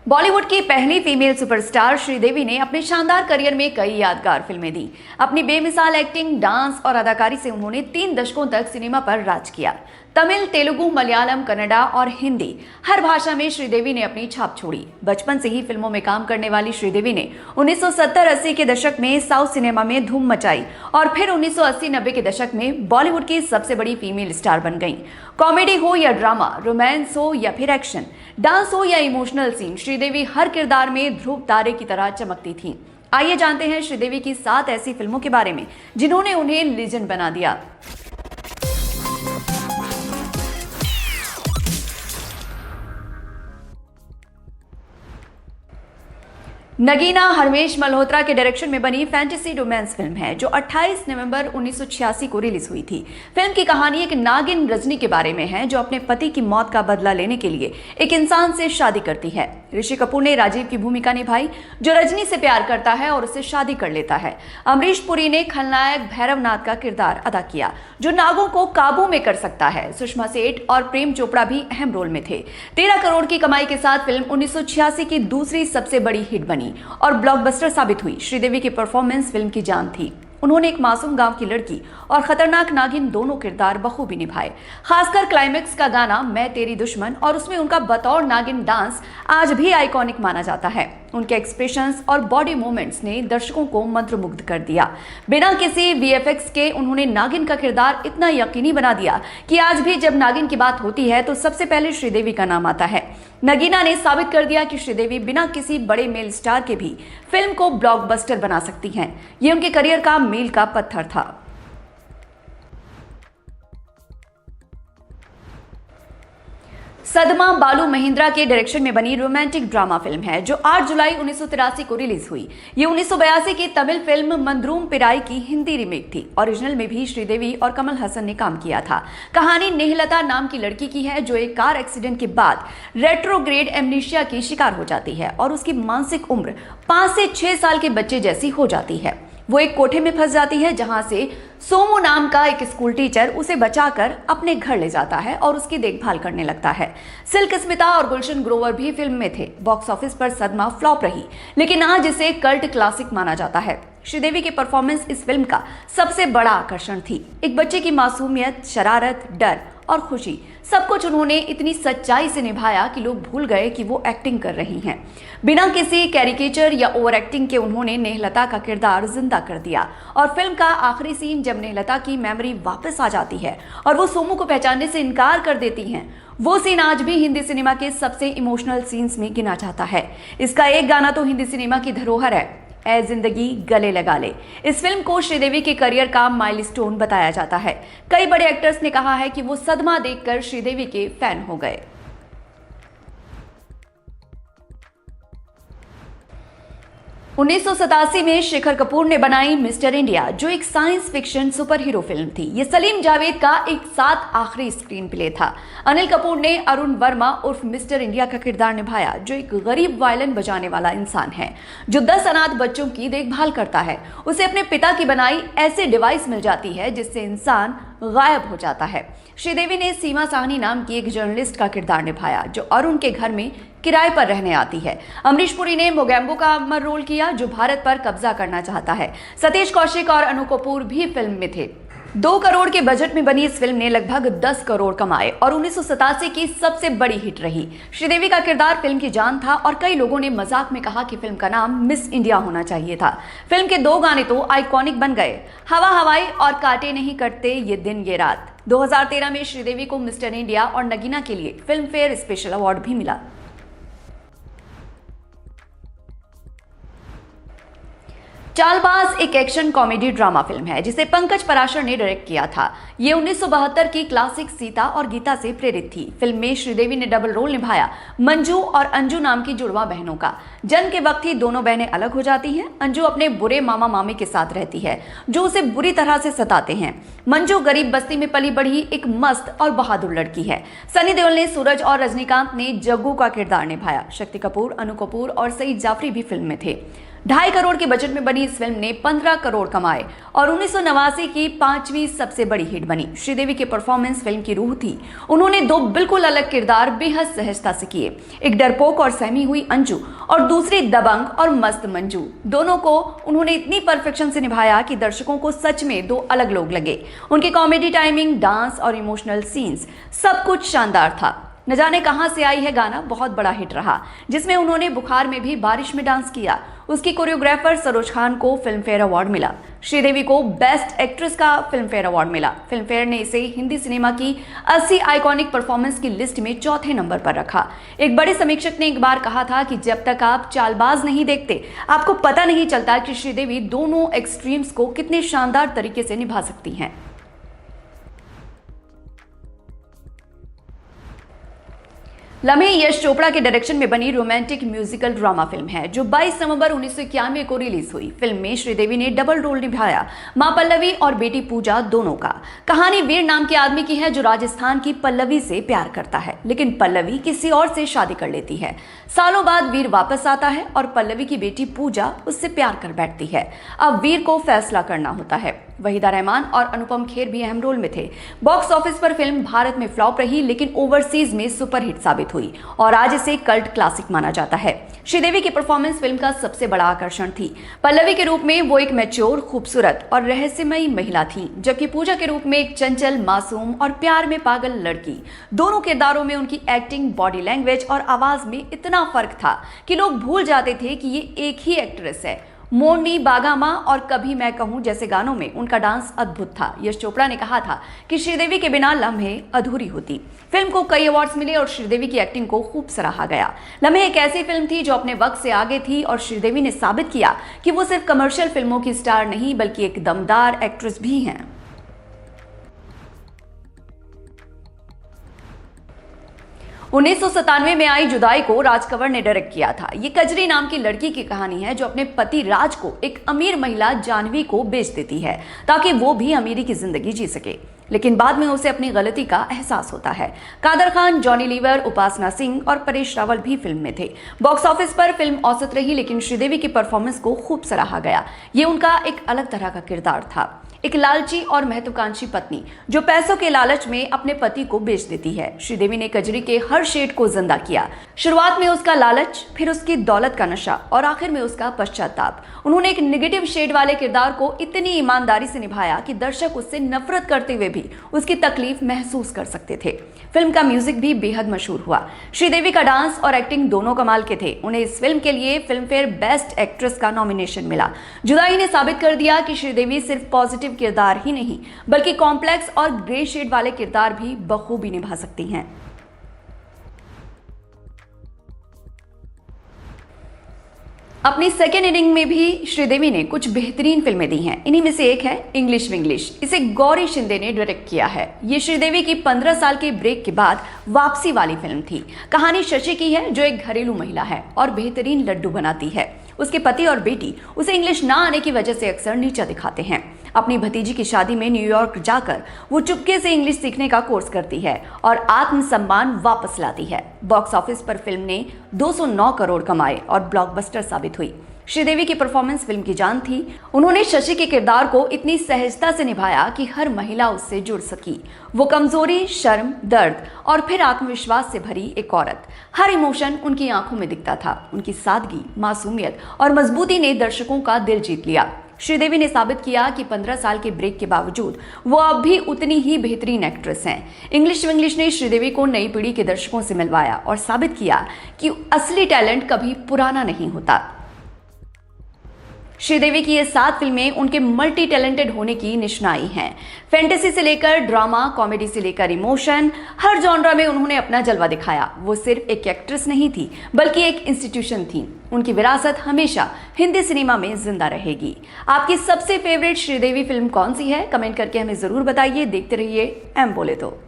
बॉलीवुड की पहली female superstar Sridevi ने अपने शानदार करियर में कई यादगार फिल्में दी। अपनी बेमिसाल एक्टिंग, डांस और अदाकारी से उन्होंने 3 दशकों तक सिनेमा पर राज किया। तमिल, तेलुगु, मलयालम, कन्नड़ा और हिंदी हर भाषा में श्रीदेवी ने अपनी छाप छोड़ी। बचपन से ही फिल्मों में काम करने वाली श्रीदेवी ने 1970-80 के दशक में साउथ सिनेमा में धूम मचाई और फिर 1980-90 के दशक में बॉलीवुड की सबसे बड़ी फीमेल स्टार बन गईं। कॉमेडी हो या ड्रामा, रोमांस हो या फिर एक्शन, डांस हो या इमोशनल सीन, श्रीदेवी हर किरदार में ध्रुव तारे की तरह चमकती थीं। आइए जानते हैं श्रीदेवी की 7 ऐसी फिल्मों के बारे में जिन्होंने उन्हें लीजेंड बना दिया। नगीना हरमेश मल्होत्रा के डायरेक्शन में बनी फैंटेसी रोमांस फिल्म है जो 28 नवंबर 1986 को रिलीज हुई थी। फिल्म की कहानी एक नागिन रजनी के बारे में है जो अपने पति की मौत का बदला लेने के लिए एक इंसान से शादी करती है। ऋषि कपूर ने राजीव की भूमिका निभाई जो रजनी से प्यार करता है और उससे शादी कर लेता है। अमरीश पुरी ने खलनायक भैरवनाथ का किरदार अदा किया जो नागों को काबू में कर सकता है। सुषमा सेठ और प्रेम चोपड़ा भी अहम रोल में थे। 13 करोड़ की कमाई के साथ फिल्म 1986 की दूसरी सबसे बड़ी हिट बनी और ब्लॉकबस्टर साबित हुई। श्रीदेवी की परफॉर्मेंस फिल्म की जान थी। उन्होंने एक मासूम गांव की लड़की और खतरनाक नागिन दोनों किरदार बखूबी निभाए। खासकर क्लाइमेक्स का गाना मैं तेरी दुश्मन और उसमें उनका बतौर नागिन डांस आज भी आइकॉनिक माना जाता है। उनके एक्सप्रेशंस और बॉडी मूवमेंट्स ने दर्शकों को मंत्रमुग्ध कर दिया। बिना किसी वीएफएक्स के उन्होंने नागिन का किरदार इतना यकीनी बना दिया कि आज भी जब नागिन की बात होती है तो सबसे पहले श्रीदेवी का नाम आता है। नगीना ने साबित कर दिया कि श्रीदेवी बिना किसी बड़े मेल स्टार के भी फिल्म को ब्लॉकबस्टर बना सकती हैं। ये उनके करियर का मील का पत्थर था। सदमा बालू महेंद्रा के डायरेक्शन में बनी रोमांटिक ड्रामा फिल्म है जो 8 जुलाई 1983 को रिलीज हुई। ये 1982 की तमिल फिल्म मंद्रूम पिराई की हिंदी रीमेक थी। ओरिजिनल में भी श्रीदेवी और कमल हसन ने काम किया था। कहानी नेहलता नाम की लड़की की है जो एक कार एक्सीडेंट के बाद रेट्रोग्रेड एमनीशिया की शिकार हो जाती है और उसकी मानसिक उम्र 5 से 6 साल के बच्चे जैसी हो जाती है। वो एक कोठे में फंस जाती है जहां से सोमू नाम का एक स्कूल टीचर उसे बचाकर अपने घर ले जाता है और उसकी देखभाल करने लगता है। सिल्क स्मिता और गुलशन ग्रोवर भी फिल्म में थे। बॉक्स ऑफिस पर सदमा फ्लॉप रही लेकिन आज इसे कल्ट क्लासिक माना जाता है। श्रीदेवी की परफॉर्मेंस इस फिल्म का सबसे बड़ा आकर्षण थी। एक बच्चे की मासूमियत, शरारत, डर और खुशी, सब कुछ उन्होंने इतनी सच्चाई से निभाया कि लोग भूल गए कि वो एक्टिंग कर रही हैं। बिना किसी कैरिकेचर या ओवर एक्टिंग के उन्होंने नेहलता का किरदार जिंदा कर दिया और फिल्म का आखिरी सीन जब नेहलता की मेमोरी वापस आ जाती है और वो सोमू को पहचानने से इनकार कर देती हैं, वो सीन आज भी हिंदी सिनेमा के सबसे इमोशनल सीन्स में गिना जाता है। इसका एक गाना तो हिंदी सिनेमा की धरोहर है, ए जिंदगी गले लगा ले। इस फिल्म को श्रीदेवी के करियर का माइलस्टोन बताया जाता है। कई बड़े एक्टर्स ने कहा है कि वो सदमा देखकर श्रीदेवी के फैन हो गए। 1987 में शेखर कपूर ने बनाई मिस्टर इंडिया जो एक science fiction super hero film थी। ये सलीम जावेद का एक साथ आखिरी स्क्रीन प्ले था। अनिल कपूर ने अरुण वर्मा उर्फ मिस्टर इंडिया का किरदार निभाया जो एक गरीब वायलिन बजाने वाला इंसान है जो 10 अनाथ बच्चों की देखभाल करता है। उसे अपने पिता की बनाई ऐसे डिवाइस मिल जाती है जिससे इंसान गायब हो जाता है। श्रीदेवी ने सीमा साहनी नाम की एक जर्नलिस्ट का किरदार निभाया जो अरुण के घर में किराए पर रहने आती है। अमरीश पुरी ने मोगैम्बो का अमर रोल किया जो भारत पर कब्जा करना चाहता है। सतीश कौशिक और अनु कपूर भी फिल्म में थे। 2 करोड़ के बजट में बनी इस फिल्म ने लगभग 10 करोड़ कमाए और 1987 की सबसे बड़ी हिट रही। श्रीदेवी का किरदार फिल्म की जान था और कई लोगों ने मजाक में कहा कि फिल्म का नाम मिस इंडिया होना चाहिए था। फिल्म के 2 गाने तो आइकॉनिक बन गए, हवा हवाई और काटे नहीं कटते ये दिन ये रात। 2013 में श्रीदेवी को मिस्टर इंडिया और नगीना के लिए फिल्म फेयर स्पेशल अवार्ड भी मिला। चालबाज एक एक्शन कॉमेडी ड्रामा फिल्म है जिसे पंकज पराशर ने डायरेक्ट किया था। ये 1972 की क्लासिक सीता और गीता से प्रेरित थी। फिल्म में श्रीदेवी ने डबल रोल निभाया मंजू और अंजू नाम की जुड़वा बहनों का। जन्म के वक्त ही दोनों बहनें अलग हो जाती हैं। अंजू अपने बुरे मामा मामी के साथ रहती है जो उसे बुरी तरह से सताते हैं। मंजू गरीब बस्ती में पली बढ़ी एक मस्त और बहादुर लड़की है। सनी देओल ने सूरज और रजनीकांत ने जग्गू का किरदार निभाया। शक्ति कपूर, अनु कपूर और सईद जाफरी भी फिल्म में थे। 2.5 करोड़ के बजट में बनी इस फिल्म ने 15 करोड़ कमाए और 1989 की 5वीं सबसे बड़ी हिट बनी। श्रीदेवी की परफॉर्मेंस फिल्म की रूह थी। उन्होंने 2 बिल्कुल अलग किरदार बेहद सहजता से किए, एक डरपोक और सहमी हुई अंजू और दूसरी दबंग और मस्त मंजू। दोनों को उन्होंने इतनी परफेक्शन से निभाया कि दर्शकों को सच में 2 अलग लोग लगे। उनकी कॉमेडी टाइमिंग, डांस और इमोशनल सीन्स सब कुछ शानदार था। न जाने कहां से आई है गाना बहुत बड़ा हिट रहा, जिसमें उन्होंने बुखार में भी बारिश में डांस किया। उसकी कोरियोग्राफर सरोज खान को फिल्म फेयर अवार्ड मिला। श्रीदेवी को बेस्ट एक्ट्रेस का फिल्म फेयर अवार्ड मिला। फिल्म फेयर ने इसे हिंदी सिनेमा की 80 आइकॉनिक परफॉर्मेंस की लिस्ट में 4थे नंबर पर रखा। एक बड़े समीक्षक ने एक बार कहा था कि जब तक आप चालबाज नहीं देखते, आपको पता नहीं चलता कि श्रीदेवी दोनों एक्सट्रीम्स को कितने शानदार तरीके से निभा सकती हैं। लम्हे यश चोपड़ा के डायरेक्शन में बनी रोमांटिक म्यूजिकल ड्रामा फिल्म है जो 22 नवंबर 1991 को रिलीज हुई। फिल्म में श्रीदेवी ने डबल रोल निभाया, मां पल्लवी और बेटी पूजा दोनों का। कहानी वीर नाम के आदमी की है जो राजस्थान की पल्लवी से प्यार करता है, लेकिन पल्लवी किसी और से शादी कर लेती है। सालों बाद वीर वापस आता है और पल्लवी की बेटी पूजा उससे प्यार कर बैठती है। अब वीर को फैसला करना होता है। वहीदा रहमान और अनुपम खेर भी अहम रोल में थे। बॉक्स ऑफिस पर फिल्म भारत में फ्लॉप रही, लेकिन ओवरसीज में सुपरहिट साबित हुई और आज इसे कल्ट क्लासिक माना जाता है। श्रीदेवी की परफॉर्मेंस फिल्म का सबसे बड़ा आकर्षण थी। पल्लवी के रूप में वो एक मैच्योर, खूबसूरत और रहस्यमयी महिला थी, जबकि पूजा के रूप में एक चंचल, मासूम और प्यार में पागल लड़की। दोनों किरदारों में उनकी एक्टिंग, बॉडी लैंग्वेज और आवाज में इतना फर्क था कि लोग भूल जाते थे कि ये एक ही एक्ट्रेस है। मोरनी, बागामा और कभी मैं कहूं जैसे गानों में उनका डांस अद्भुत था। यश चोपड़ा ने कहा था कि श्रीदेवी के बिना लम्हे अधूरी होती। फिल्म को कई अवार्ड्स मिले और श्रीदेवी की एक्टिंग को खूब सराहा गया। लम्हे एक ऐसी फिल्म थी जो अपने वक्त से आगे थी और श्रीदेवी ने साबित किया कि वो सिर्फ कमर्शियल फिल्मों की स्टार नहीं बल्कि एक दमदार एक्ट्रेस भी हैं। 1997 में आई जुदाई को राज कंवर ने डायरेक्ट किया था। ये कजरी नाम की लड़की की कहानी है जो अपने पति राज को एक अमीर महिला जानवी को बेच देती है ताकि वो भी अमीरी की जिंदगी जी सके, लेकिन बाद में उसे अपनी गलती का एहसास होता है। कादर खान, जॉनी लीवर, उपासना सिंह और परेश रावल भी फिल्म में थे। बॉक्स ऑफिस पर फिल्म औसत रही, लेकिन श्रीदेवी की परफॉर्मेंस को खूब सराहा गया। ये उनका एक अलग तरह का किरदार था, एक लालची और महत्वाकांक्षी पत्नी जो पैसों के लालच में अपने पति को बेच देती है। श्रीदेवी ने कजरी के हर शेड को जिंदा किया। शुरुआत में उसका लालच, फिर उसकी दौलत का नशा और आखिर में उसका पश्चाताप। उन्होंने एक नेगेटिव शेड वाले किरदार को इतनी ईमानदारी से निभाया कि दर्शक उससे नफरत करते हुए भी उसकी तकलीफ महसूस कर सकते थे। फिल्म का म्यूजिक भी बेहद मशहूर हुआ। श्रीदेवी का डांस और एक्टिंग दोनों कमाल के थे। उन्हें इस फिल्म के लिए फिल्म फेयर बेस्ट एक्ट्रेस का नॉमिनेशन मिला। जुदाई ने साबित कर दिया कि श्रीदेवी सिर्फ पॉजिटिव किरदार ही नहीं बल्कि कॉम्प्लेक्स और ग्रे शेड वाले किरदार भी बखूबी निभा सकती हैं। अपनी सेकेंड इनिंग में भी श्रीदेवी ने कुछ बेहतरीन फिल्में दी हैं। इन्हीं में से एक है इंग्लिश विंग्लिश। इसे गौरी शिंदे ने डायरेक्ट किया है। ये श्रीदेवी की 15 साल के ब्रेक के बाद वापसी वाली फिल्म थी। कहानी शशि की है जो एक घरेलू महिला है और बेहतरीन लड्डू बनाती है। उसके पति और बेटी उसे इंग्लिश ना आने की वजह से अक्सर नीचा दिखाते हैं। अपनी भतीजी की शादी में न्यूयॉर्क जाकर वो चुपके से इंग्लिश सीखने का कोर्स करती है और आत्मसम्मान वापस लाती है। बॉक्स ऑफिस पर फिल्म ने 209 करोड़ कमाए और ब्लॉकबस्टर साबित हुई। श्रीदेवी की परफॉर्मेंस फिल्म की जान थी। उन्होंने शशि के किरदार को इतनी सहजता से निभाया कि हर महिला उससे जुड़ सकी। वो कमजोरी, शर्म, दर्द और फिर आत्मविश्वास से भरी एक औरत। हर इमोशन उनकी आंखों में दिखता था। उनकी सादगी, मासूमियत और मजबूती ने दर्शकों का दिल जीत लिया। श्रीदेवी ने साबित किया कि 15 साल के ब्रेक के बावजूद वो अब भी उतनी ही बेहतरीन एक्ट्रेस हैं। इंग्लिश विंग्लिश ने श्रीदेवी को नई पीढ़ी के दर्शकों से मिलवाया और साबित किया कि असली टैलेंट कभी पुराना नहीं होता। श्रीदेवी की ये 7 फिल्में उनके मल्टी टैलेंटेड होने की निशानी हैं। फैंटेसी से लेकर ड्रामा, कॉमेडी से लेकर इमोशन, हर जॉनरा में उन्होंने अपना जलवा दिखाया। वो सिर्फ एक एक्ट्रेस नहीं थी बल्कि एक इंस्टीट्यूशन थी। उनकी विरासत हमेशा हिंदी सिनेमा में जिंदा रहेगी। आपकी सबसे फेवरेट श्रीदेवी फिल्म कौन सी है? कमेंट करके हमें जरूर बताइए। देखते रहिए एम बोले तो।